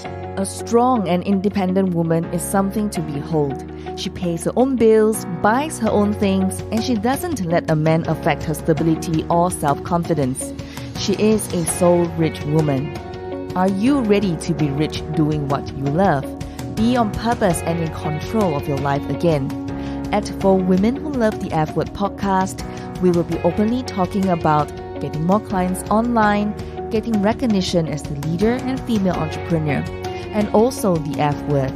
A strong and independent woman is something to behold. She pays her own bills, buys her own things, and she doesn't let a man affect her stability or self-confidence. She is a soul-rich woman. Are you ready to be rich doing what you love? Be on purpose and in control of your life again. At For Women Who Love the F Word podcast, we will be openly talking about getting more clients online, getting recognition as the leader and female entrepreneur, and also the F word,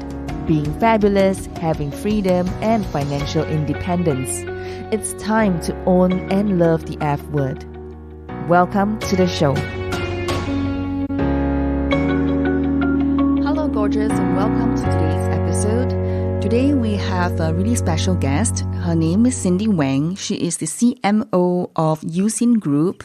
being fabulous, having freedom, and financial independence. It's time to own and love the F word. Welcome to the show. Hello, gorgeous, and welcome to today's episode. Today we have a really special guest. Her name is Cindy Wang. She is the CMO of UXIN Group.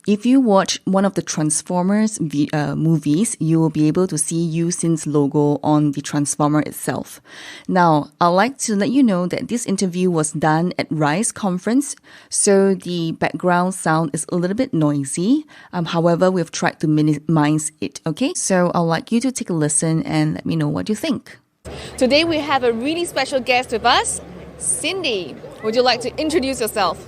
If you watch one of the Transformers movies, you will be able to see UXIN's logo on the Transformer itself. Now, I'd like to let you know that this interview was done at Rise Conference, so the background sound is a little bit noisy. However, we've tried to minimize it, okay? So I'd like you to take a listen and let me know what you think. Today we have a really special guest with us, Cindy. Would you like to introduce yourself?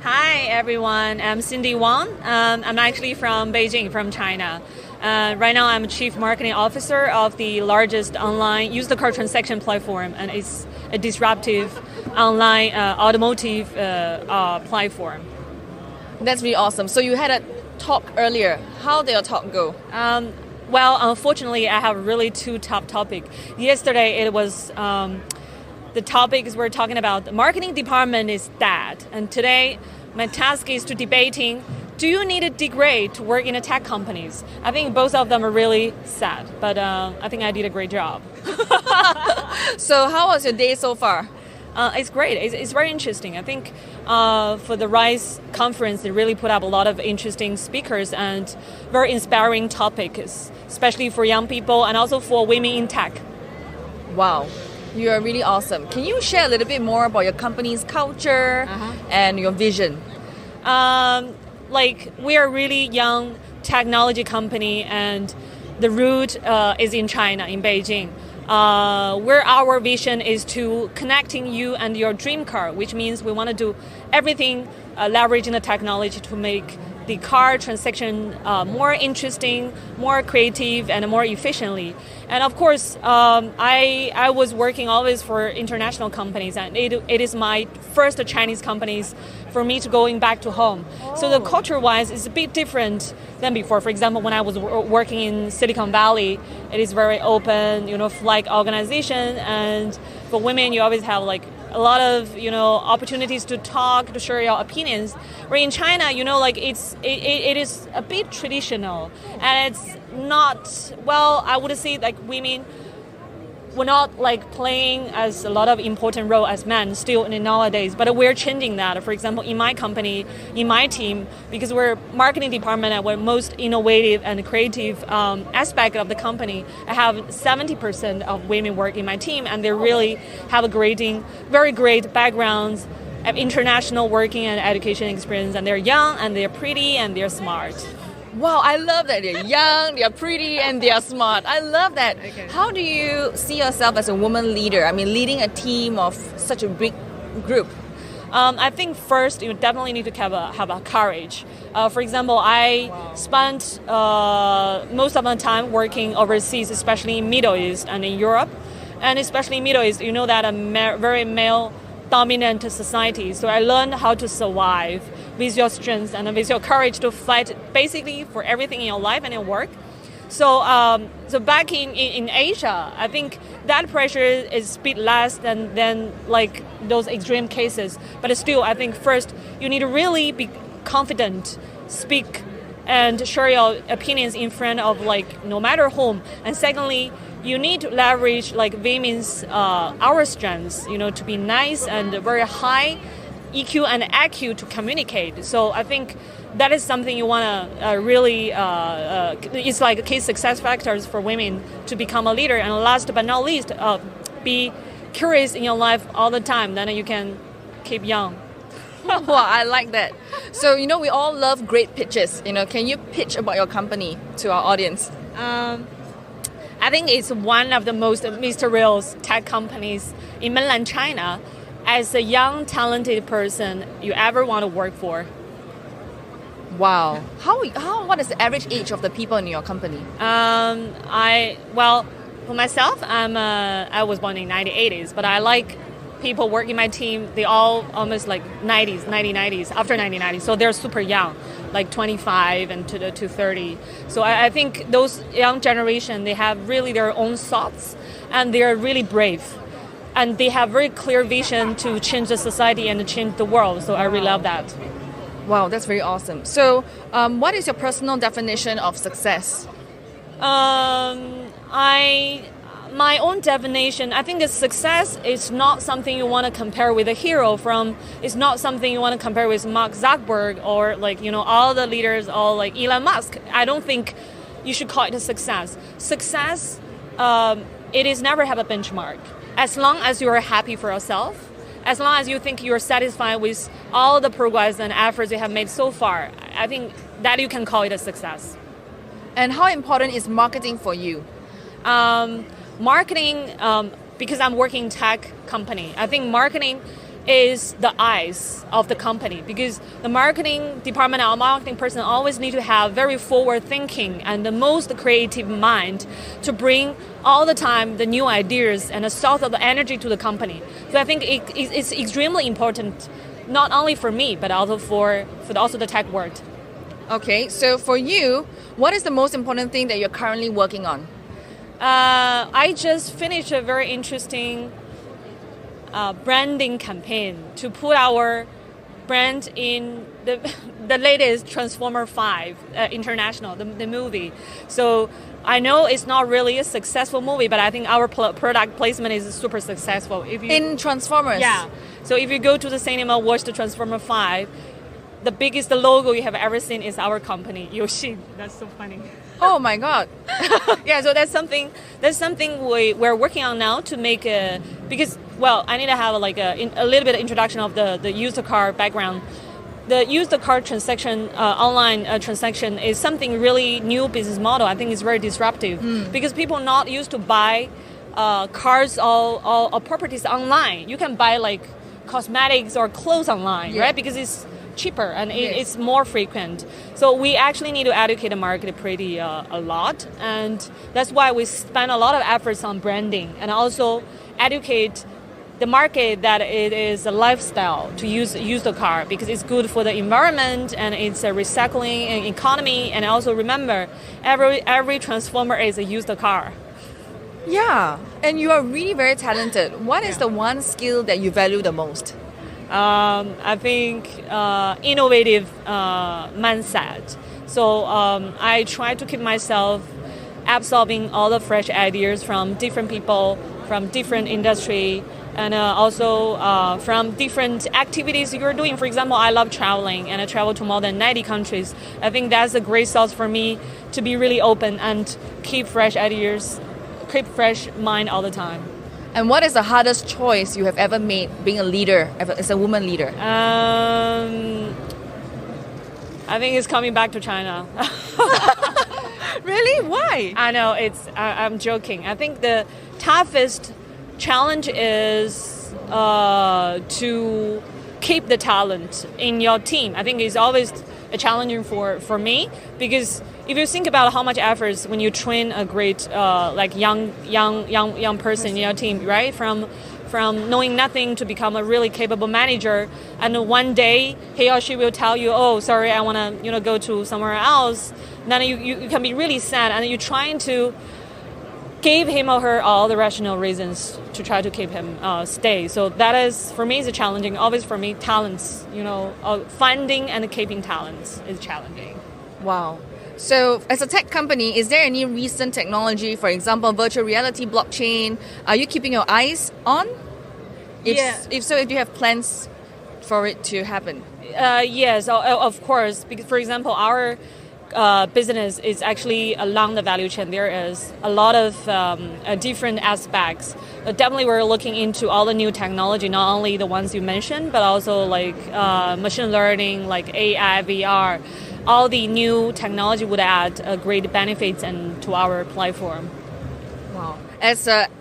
Hi everyone, I'm Cindy Wang. I'm actually from Beijing, from China. Right now I'm Chief Marketing Officer of the largest online used car transaction platform, and it's a disruptive online automotive platform. That's really awesome. So you had a talk earlier. How did your talk go? Well, unfortunately I have really two top topics. Yesterday it was the topics we're talking about. The marketing department is dead. And today, my task is to debating, do you need a degree to work in a tech companies? I think both of them are really sad, but I think I did a great job. So how was your day so far? It's great. It's very interesting. I think for the Rise conference, they really put up a lot of interesting speakers and very inspiring topics, especially for young people and also for women in tech. Wow. You are really awesome. Can you share a little bit more about your company's culture and your vision? We are a really young technology company, and the root is in China, in Beijing. Where our vision is to connecting you and your dream car, which means we want to do everything leveraging the technology to make the car transaction more interesting, more creative, and more efficiently. And of course, I was working always for international companies, and it is my first Chinese companies for me to going back to home. So the culture-wise is a bit different than before. For example, when I was working in Silicon Valley, it is very open, flag organization, and for women, you always have a lot of opportunities to talk, to share your opinions. Where in China, it is a bit traditional, and it's not, well, I would say women were not playing as a lot of important role as men still in nowadays, but we're changing that. For example, in my company, in my team, because we're marketing department and we're most innovative and creative aspect of the company, I have 70% of women work in my team, and they really have very great backgrounds of international working and education experience, and they're young and they're pretty and they're smart. Wow, I love that. They're young, they're pretty, and they're smart. I love that. Okay. How do you see yourself as a woman leader? I mean, leading a team of such a big group. I think first you definitely need to have a courage. For example, I spent most of my time working overseas, especially in Middle East and in Europe. And especially in Middle East, that a very male-dominant society. So I learned how to survive with your strength and with your courage to fight basically for everything in your life and in work. So back in Asia, I think that pressure is a bit less than those extreme cases. But still, I think first you need to really be confident, speak, and share your opinions in front of no matter whom. And secondly, you need to leverage women's our strengths, to be nice and very high EQ and IQ to communicate. So I think that is something you want to really, it's key success factors for women to become a leader. And last but not least, be curious in your life all the time, then you can keep young. Wow, I like that. So, we all love great pitches. Can you pitch about your company to our audience? I think it's one of the most mysterious tech companies in mainland China. As a young, talented person you ever want to work for. Wow. What is the average age of the people in your company? For myself, I was born in 1980s, but I like people working my team. They all almost like 90s, after 1990s. So they're super young, like 25 and to 30. So I think those young generation, they have really their own thoughts, and they're really brave. And they have very clear vision to change the society and to change the world. So I really love that. Wow, that's very awesome. So what is your personal definition of success? My own definition, I think success is not something you want to compare with a hero from. It's not something you want to compare with Mark Zuckerberg or all the leaders, or like Elon Musk. I don't think you should call it a success. Success, it is never have a benchmark. As long as you are happy for yourself, as long as you think you're satisfied with all the progress and efforts you have made so far, I think that you can call it a success. And how important is marketing for you? Marketing, because I'm working in tech company, I think marketing is the eyes of the company, because the marketing department or marketing person always need to have very forward thinking and the most creative mind to bring all the time the new ideas and the source of the energy to the company. So I think it's extremely important, not only for me, but also for also the tech world. Okay, so for you, what is the most important thing that you're currently working on? I just finished a very interesting branding campaign to put our brand in the latest Transformer 5 International, the movie. So I know it's not really a successful movie, but I think our product placement is super successful. In Transformers? Yeah. So if you go to the cinema, watch the Transformer 5, the biggest logo you have ever seen is our company, UXIN. That's so funny. Oh my God. Yeah, so that's something we're working on now to make because I need to have a little bit of introduction of the used car background. The used car transaction, online transaction, is something really new business model. I think it's very disruptive because people not used to buy cars or properties online. You can buy cosmetics or clothes online, right? Because it's cheaper and it's more frequent. So we actually need to educate the market pretty a lot, and that's why we spend a lot of efforts on branding and also educate the market that it is a lifestyle to use the car because it's good for the environment and it's a recycling economy. And also remember, every transformer is a used car. Yeah, and you are really very talented. What is the one skill that you value the most? I think innovative mindset. So I try to keep myself absorbing all the fresh ideas from different people, from different industry, and also from different activities you're doing. For example, I love traveling, and I travel to more than 90 countries. I think that's a great source for me to be really open and keep fresh ideas, keep fresh mind all the time. And what is the hardest choice you have ever made being a leader, as a woman leader? I think it's coming back to China. Really? Why? I know, I'm joking. I think the toughest challenge is to keep the talent in your team. I think it's always a challenge for me because if you think about how much effort when you train a great young person in your team, right? From knowing nothing to become a really capable manager, and one day he or she will tell you, "Oh, sorry, I want to go to somewhere else." Then you can be really sad, and you're trying to give him or her all the rational reasons to try to keep him stay. So that is, for me, is challenging. Always for me, talents, finding and keeping talents is challenging. Wow. So as a tech company, is there any recent technology, for example, virtual reality, blockchain, are you keeping your eyes on? If so, do you have plans for it to happen? Yes, of course. Because, for example, our business is actually along the value chain. There is a lot of different aspects. Definitely, we're looking into all the new technology, not only the ones you mentioned, but also machine learning, like AI, VR. All the new technology would add great benefits to our platform. Wow.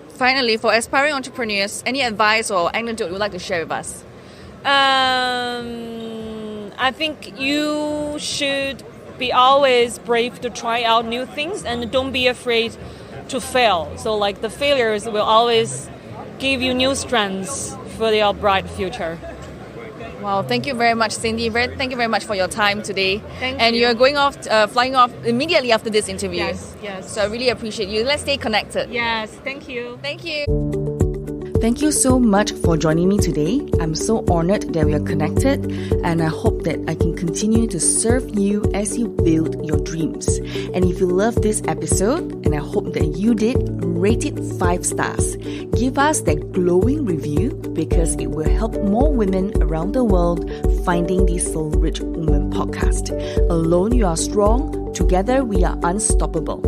Finally, for aspiring entrepreneurs, any advice or anecdote you'd like to share with us? I think you should be always brave to try out new things and don't be afraid to fail. So like the failures will always give you new strengths for your bright future. Wow, thank you very much, Cindy. Thank you very much for your time today. Thank and you. You're going off, flying off immediately after this interview. Yes. So I really appreciate you. Let's stay connected. Yes, thank you. Thank you. Thank you so much for joining me today. I'm so honored that we are connected, and I hope that I can continue to serve you as you build your dreams. And if you love this episode, and I hope that you did, rate it 5 stars. Give us that glowing review because it will help more women around the world finding the Soul Rich Woman podcast. Alone you are strong, together we are unstoppable.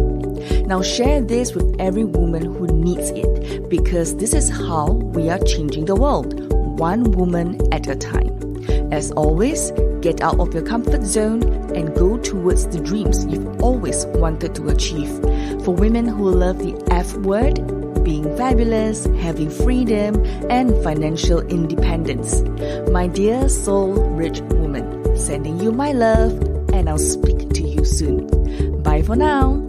Now share this with every woman who needs it because this is how we are changing the world, one woman at a time. As always, get out of your comfort zone and go towards the dreams you've always wanted to achieve. For women who love the F word, being fabulous, having freedom, and financial independence. My dear soul rich woman, sending you my love, and I'll speak to you soon. Bye for now.